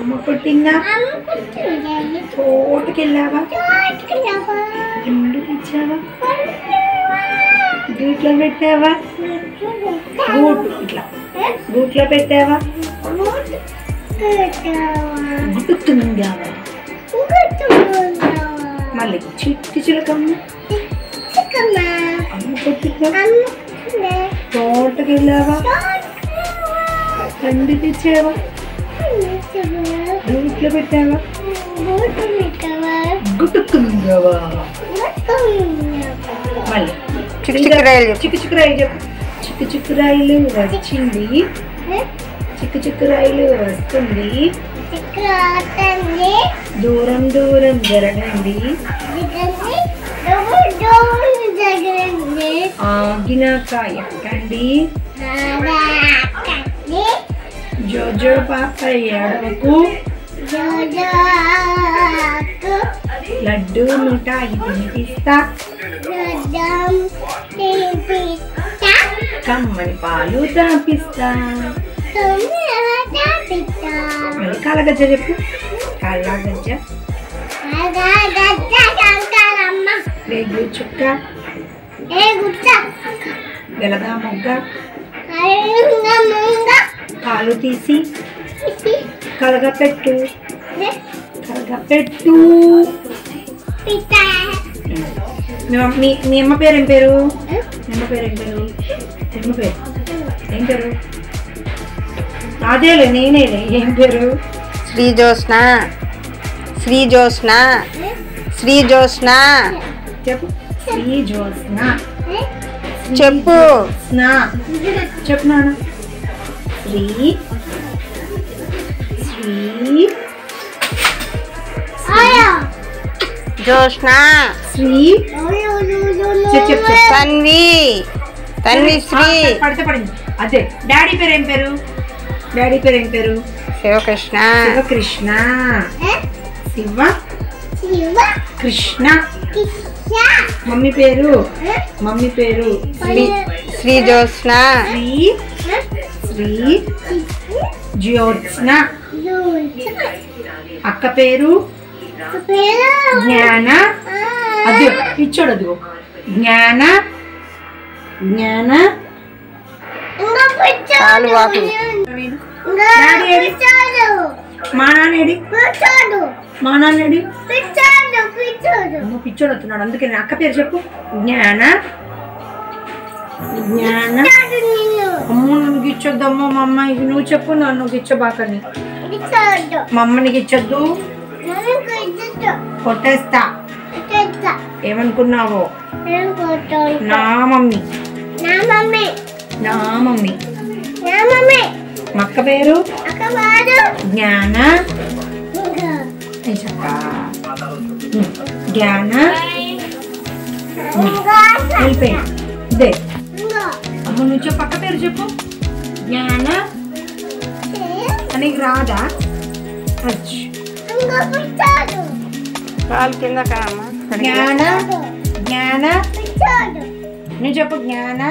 అమ్మ కొట్టిందా? తోటకెళ్ళావా? గుండు తెచ్చావా? గూట్లో పెట్టావా? ఇట్లా గూట్లో పెట్టావా? గుట్టుకుందావా? మళ్ళీ చిట్టి చిలకమ్మ అమ్మ కొట్టిందా? తోటకెళ్ళావా? పండు తెచ్చావా? గూట్లో పెట్టావా? గుట్టుకుందావా? మళ్ళీ చిక్కుచిక్కురాయిలు చెప్పు. చిక్కుచిక్కురాయిలు వచ్చింది, చిక్కుచిక్కురాయిలు వస్తుంది, దూరం దూరం జరగండి, ఆగినాక ఎక్కండి, జోజో పాప ఏడవకు, లడ్డు మిఠాయి తినిపిస్తా, కమ్మని పాలు తాపిస్తా. మళ్ళీ కాళ్ళగజ్జ చెప్పు. కాళ్ళగజ్జ, రేగు చుక్క, వెలగా మొగ్గ, కాలు తీసి కలగపెట్టు, కలగపెట్టు. మీ అమ్మ పేరు ఏం పేరు? అమ్మ పేరు ఏం పేరు? అమ్మ పేరు ఏం పేరు? అదేలే నేనేలే. ఏం పేరు? శ్రీజోష్ణ. శ్రీజోష్ణ. శ్రీజోష్ణ చెప్పు. శ్రీజోష్ణ చెప్పు. చెప్పు నాన్న. శ్రీ శ్రీ జోష్ణ. శ్రీ తన్వి. తన్వి శ్రీ. పడితే పడింది. అదే డాడీ పేరు ఏం పేరు? డాడీ పేరు ఏం పేరు? శివకృష్ణ. శివకృష్ణ. శివ కృష్ణ. మమ్మీ పేరు? మమ్మీ పేరు శ్రీజోష్ణ. శ్రీ శ్రీ జ్యోత్స్న. అక్క పేరు జ్ఞాన. అది ఇచ్చాడు. అదిగో జ్ఞాన. జ్ఞాన. మా నాన్నేడి? మా నాన్నేడి? పిచ్చోడు వస్తున్నాడు. అందుకే అక్క పేరు చెప్పు. జ్ఞాన. జ్ఞాన. అమ్మ నువ్వు గిచ్చొద్దమ్మో. మా అమ్మ ఇది నువ్వు చెప్పు. నన్ను గిచ్చబాకని. మా అమ్మని గిచ్చొద్దు. కొట్టేస్తా. ఏమనుకున్నావో? నా మమ్మీ. నా మమ్మీ. మా అక్క పేరు జ్ఞాన. జ్ఞాన. ఇదే అమ్మ నువ్వు చెప్పు. అక్క పేరు చెప్పు. జ్ఞాన. నీకు రాదా? కింద జ్ఞాన. జ్ఞాన. నువ్వు చెప్పు. జ్ఞాన.